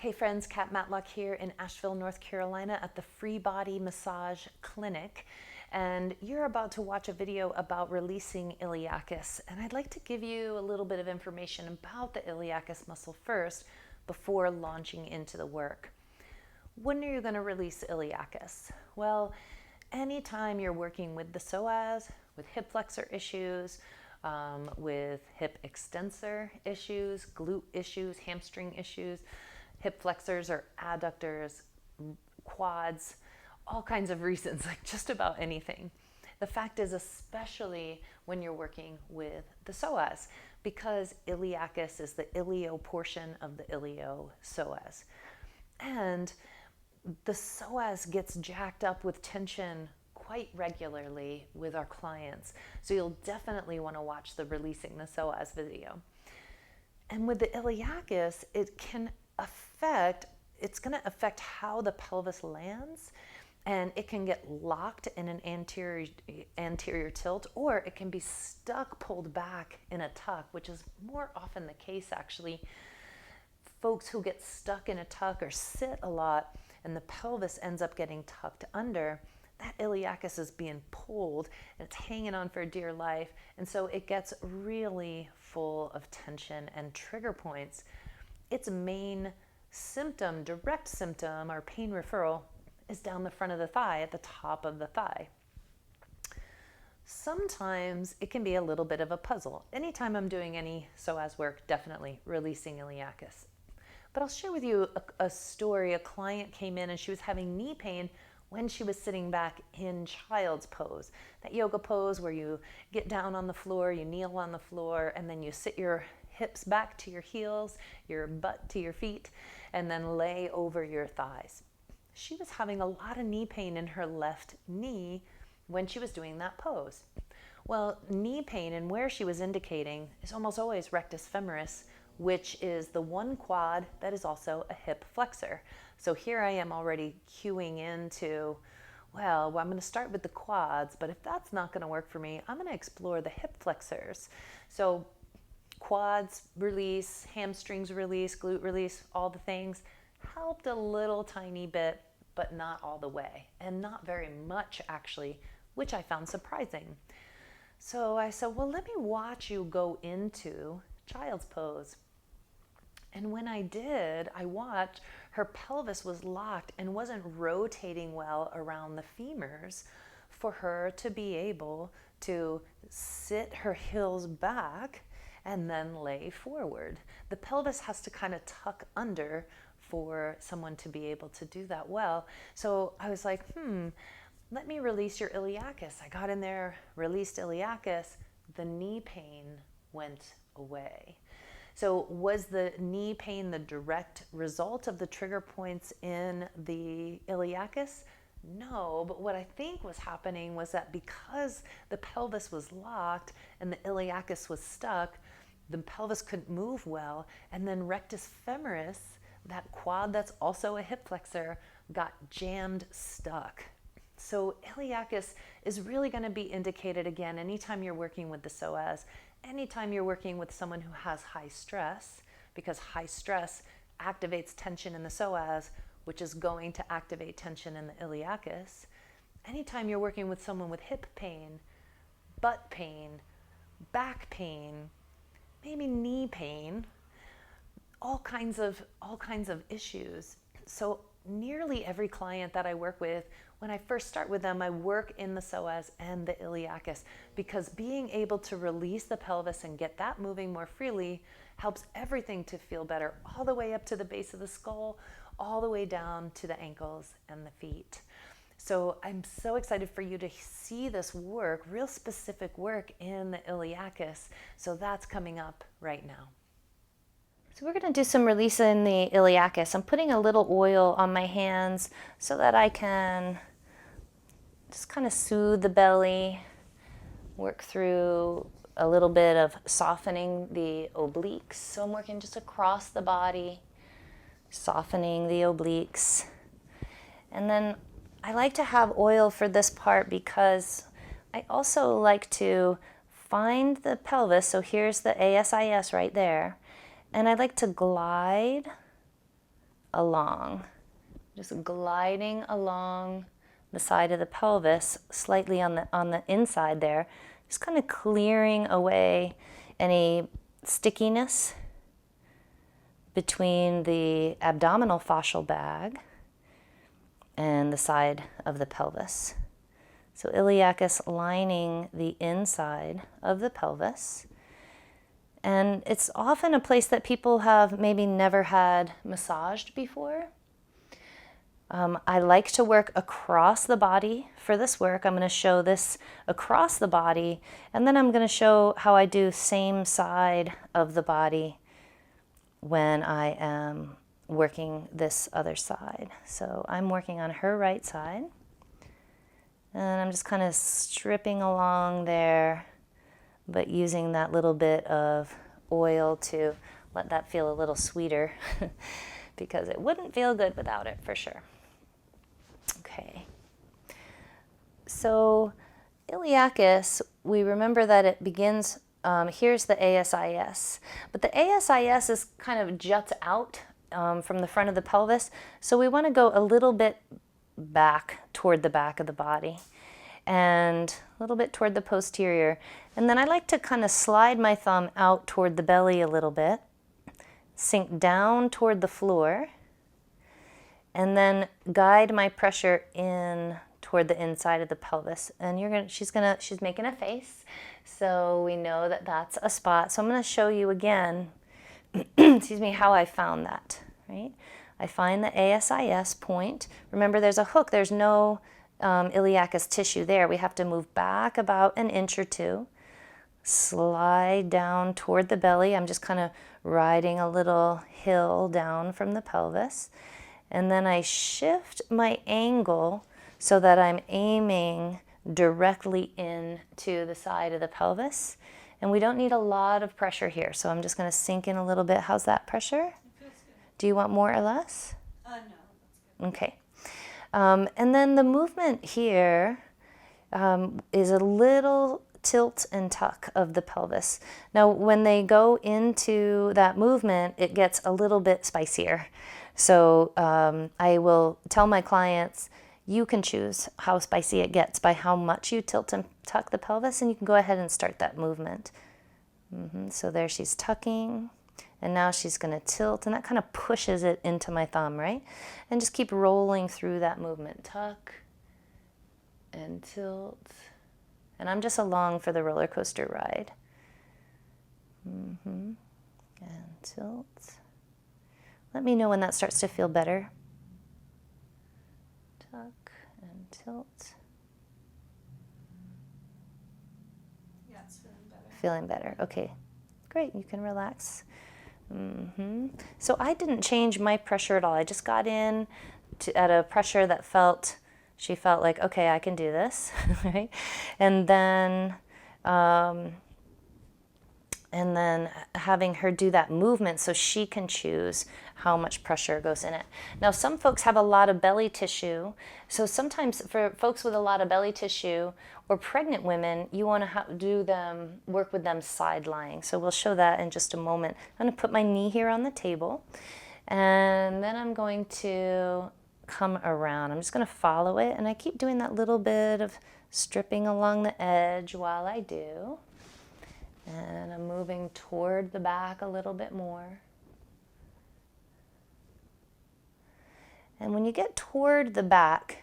Hey friends, Cat Matlock here in Asheville, North Carolina at the FreeBody Massage Clinic. And you're about to watch a video about releasing iliacus. And I'd like to give you a little bit of information about the iliacus muscle first before launching into the work. When are you going to release iliacus? Well, anytime you're working with the psoas, with hip flexor issues, with hip extensor issues, glute issues, hamstring issues, hip flexors or adductors, quads, all kinds of reasons, like just about anything. The fact is, especially when you're working with the psoas, because iliacus is the ilio portion of the iliopsoas. And the psoas gets jacked up with tension quite regularly with our clients. So you'll definitely want to watch the Releasing the Psoas video. And with the iliacus, it's going to affect how the pelvis lands, and it can get locked in an anterior tilt, or it can be stuck, pulled back in a tuck, which is more often the case actually. Folks who get stuck in a tuck or sit a lot and the pelvis ends up getting tucked under, that iliacus is being pulled and it's hanging on for dear life, and so it gets really full of tension and trigger points. Its main symptom, direct symptom, or pain referral is down the front of the thigh, at the top of the thigh. Sometimes it can be a little bit of a puzzle. Anytime I'm doing any psoas work, definitely releasing iliacus. But I'll share with you a story. A client came in and she was having knee pain when she was sitting back in child's pose, that yoga pose where you get down on the floor, you kneel on the floor, and then you sit your hips back to your heels, your butt to your feet, and then lay over your thighs. She was having a lot of knee pain in her left knee when she was doing that pose. Well, knee pain, and where she was indicating, is almost always rectus femoris, which is the one quad that is also a hip flexor. So here I am already cueing into, well, I'm going to start with the quads, but if that's not going to work for me, I'm going to explore the hip flexors. So quads release, hamstrings release, glute release, all the things helped a little tiny bit, but not all the way, and not very much actually, which I found surprising. So I said, well, let me watch you go into child's pose. And when I did, I watched her pelvis was locked and wasn't rotating well around the femurs for her to be able to sit her heels back and then lay forward. The pelvis has to kind of tuck under for someone to be able to do that well. So I was like, let me release your iliacus. I got in there, released iliacus, the knee pain went away. So was the knee pain the direct result of the trigger points in the iliacus? No, but what I think was happening was that because the pelvis was locked and the iliacus was stuck, the pelvis couldn't move well, and then rectus femoris, that quad that's also a hip flexor, got jammed stuck. So iliacus is really going to be indicated again anytime you're working with the psoas, anytime you're working with someone who has high stress, because high stress activates tension in the psoas, which is going to activate tension in the iliacus. Anytime you're working with someone with hip pain, butt pain, back pain, maybe knee pain, all kinds of issues. So nearly every client that I work with, when I first start with them, I work in the psoas and the iliacus, because being able to release the pelvis and get that moving more freely helps everything to feel better, all the way up to the base of the skull, all the way down to the ankles and the feet. So I'm so excited for you to see this work, real specific work in the iliacus. So that's coming up right now. So we're going to do some release in the iliacus. I'm putting a little oil on my hands so that I can just kind of soothe the belly, work through a little bit of softening the obliques. So I'm working just across the body, softening the obliques. And then I like to have oil for this part because I also like to find the pelvis. So here's the ASIS right there. And I like to glide along, just gliding along the side of the pelvis, slightly on the inside there, just kind of clearing away any stickiness between the abdominal fascial bag and the side of the pelvis. So iliacus lining the inside of the pelvis. And it's often a place that people have maybe never had massaged before. I like to work across the body for this work. I'm going to show this across the body, and then I'm going to show how I do same side of the body when I am working this other side. So I'm working on her right side, and I'm just kind of stripping along there, but using that little bit of oil to let that feel a little sweeter because it wouldn't feel good without it for sure. Okay. So iliacus, we remember that it begins, here's the ASIS, but the ASIS is kind of juts out from the front of the pelvis. So we want to go a little bit back toward the back of the body and a little bit toward the posterior. And then I like to kind of slide my thumb out toward the belly a little bit, sink down toward the floor, and then guide my pressure in toward the inside of the pelvis. And she's making a face, so we know that that's a spot. So I'm going to show you again, excuse me, how I found that, right? I find the ASIS point. Remember, there's a hook. There's no iliacus tissue there. We have to move back about an inch or two, slide down toward the belly. I'm just kind of riding a little hill down from the pelvis. And then I shift my angle so that I'm aiming directly into the side of the pelvis. And we don't need a lot of pressure here, so I'm just going to sink in a little bit. How's that pressure? It feels good. Do you want more or less? No, that's good. Okay. And then the movement here is a little tilt and tuck of the pelvis. Now, when they go into that movement, it gets a little bit spicier. So I will tell my clients, you can choose how spicy it gets by how much you tilt and tuck the pelvis, and you can go ahead and start that movement. So there she's tucking, and now she's going to tilt, and that kind of pushes it into my thumb, right? And just keep rolling through that movement. Tuck and tilt. And I'm just along for the roller coaster ride. And tilt. Let me know when that starts to feel better. Tuck and tilt. Yeah, it's feeling better. Feeling better. Okay, great. You can relax. So I didn't change my pressure at all. I just got in at a pressure that she felt like, okay, I can do this, right? And then having her do that movement so she can choose how much pressure goes in it. Now, some folks have a lot of belly tissue. So sometimes for folks with a lot of belly tissue or pregnant women, you want to work with them side lying. So we'll show that in just a moment. I'm going to put my knee here on the table, and then I'm going to come around. I'm just going to follow it, and I keep doing that little bit of stripping along the edge while I do. And I'm moving toward the back a little bit more. And when you get toward the back,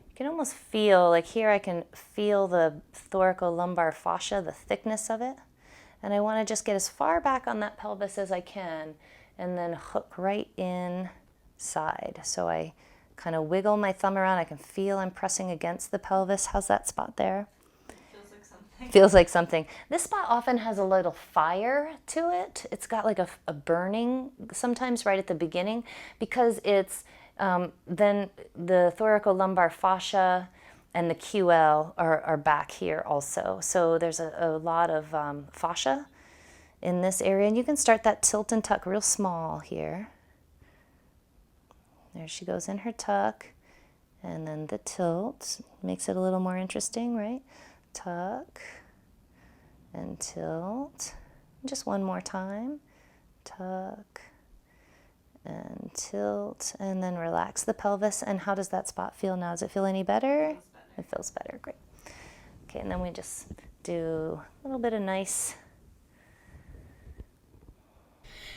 you can almost feel, like here I can feel the thoracolumbar fascia, the thickness of it. And I want to just get as far back on that pelvis as I can and then hook right inside. So I kind of wiggle my thumb around. I can feel I'm pressing against the pelvis. How's that spot there? Feels like something. Feels like something. This spot often has a little fire to it. It's got like a burning sometimes right at the beginning because it's then the thoracolumbar fascia and the QL are back here also. So there's a lot of fascia in this area. And you can start that tilt and tuck real small here. There she goes in her tuck. And then the tilt makes it a little more interesting, right? Tuck and tilt. Just one more time. Tuck and tilt, and then relax the pelvis. And how does that spot feel now? Does it feel any better? Feels better. It feels better, great. Okay, and then we just do a little bit of nice.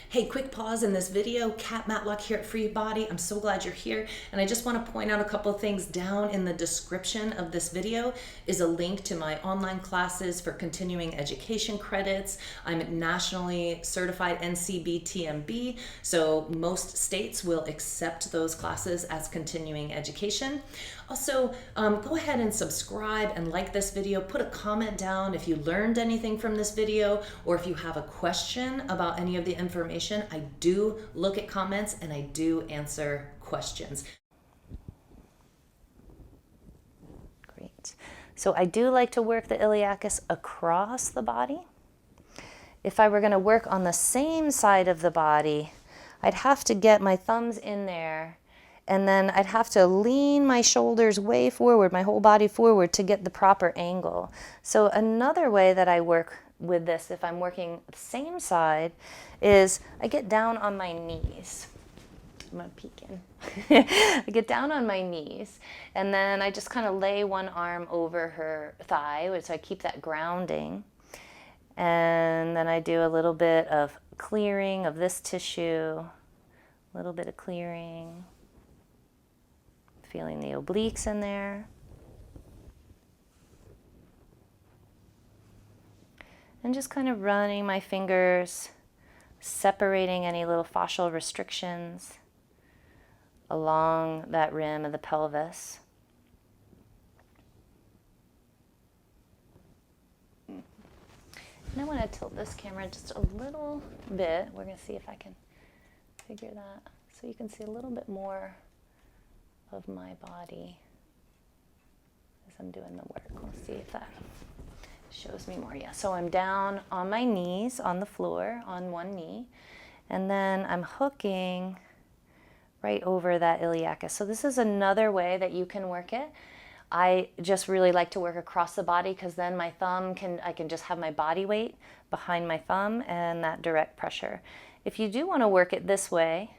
Hey, quick pause in this video. Cat Matlock here at FreeBody. I'm so glad you're here. And I just want to point out a couple of things. Down in the description of this video is a link to my online classes for continuing education credits. I'm nationally certified NCBTMB, so most states will accept those classes as continuing education. Also, go ahead and subscribe and like this video. Put a comment down if you learned anything from this video, or if you have a question about any of the information. I do look at comments and I do answer questions. Great. So I do like to work the iliacus across the body. If I were going to work on the same side of the body, I'd have to get my thumbs in there, and then I'd have to lean my shoulders way forward, my whole body forward, to get the proper angle. So another way that I work with this, if I'm working the same side, is I get down on my knees. I'm gonna peek in. I get down on my knees, and then I just kind of lay one arm over her thigh, so I keep that grounding. And then I do a little bit of clearing of this tissue, a little bit of clearing. Feeling the obliques in there. And just kind of running my fingers, separating any little fascial restrictions along that rim of the pelvis. And I want to tilt this camera just a little bit. We're going to see if I can figure that so you can see a little bit more of my body as I'm doing the work. Let's see if that shows me more. Yeah, so I'm down on my knees on the floor on one knee, and then I'm hooking right over that iliacus. So this is another way that you can work it. I just really like to work across the body because then my thumb I can just have my body weight behind my thumb and that direct pressure. If you do want to work it this way,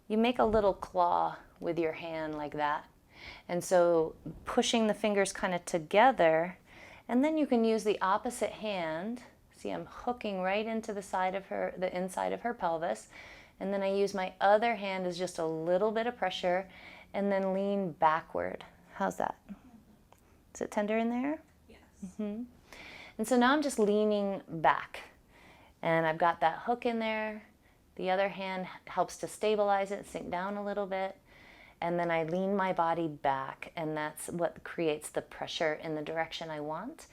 you make a little claw with your hand like that. And so pushing the fingers kind of together, and then you can use the opposite hand. See, I'm hooking right into the side of the inside of her pelvis, and then I use my other hand as just a little bit of pressure, and then lean backward. How's that? Is it tender in there? Yes. Mm-hmm. And so now I'm just leaning back, and I've got that hook in there. The other hand helps to stabilize it, sink down a little bit. And then I lean my body back, and that's what creates the pressure in the direction I want.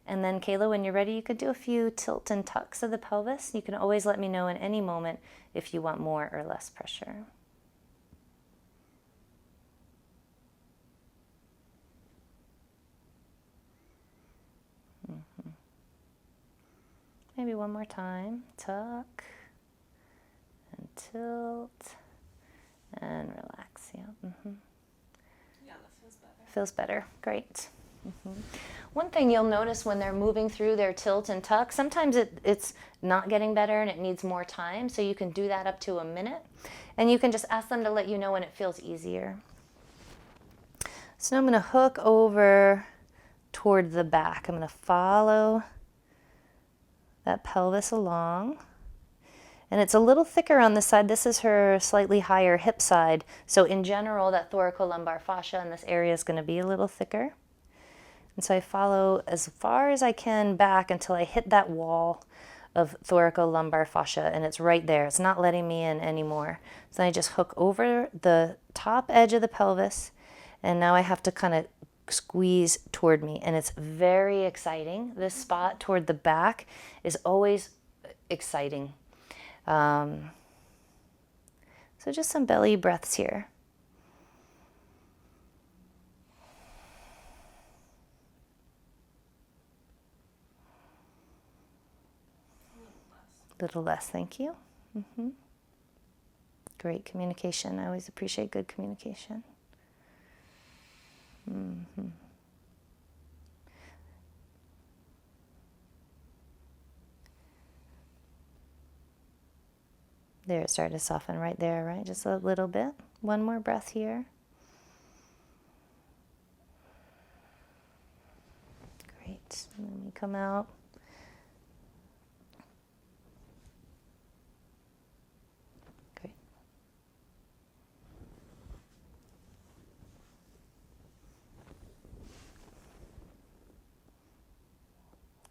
And then, Kayla, when you're ready, you could do a few tilt and tucks of the pelvis. You can always let me know in any moment if you want more or less pressure. Mm-hmm. Maybe one more time. Tuck and tilt. And relax, yeah. Mm-hmm. Yeah, that feels better. Feels better, great. Mm-hmm. One thing you'll notice when they're moving through their tilt and tuck, sometimes it's not getting better and it needs more time, so you can do that up to a minute. And you can just ask them to let you know when it feels easier. So now I'm going to hook over toward the back. I'm going to follow that pelvis along. And it's a little thicker on this side. This is her slightly higher hip side. So in general, that thoracolumbar fascia in this area is going to be a little thicker. And so I follow as far as I can back until I hit that wall of thoracolumbar fascia, and it's right there. It's not letting me in anymore. So I just hook over the top edge of the pelvis, and now I have to kind of squeeze toward me, and it's very exciting. This spot toward the back is always exciting. So just some belly breaths here. Little less, thank you. Mm-hmm. Great communication. I always appreciate good communication. Mm-hmm. There, it started to soften right there, right? Just a little bit. One more breath here. Great. And then we come out. Great.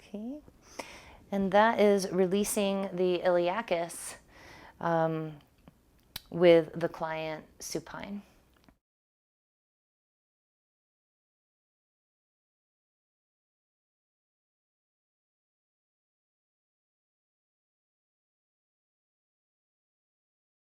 Okay. And that is releasing the iliacus with the client supine.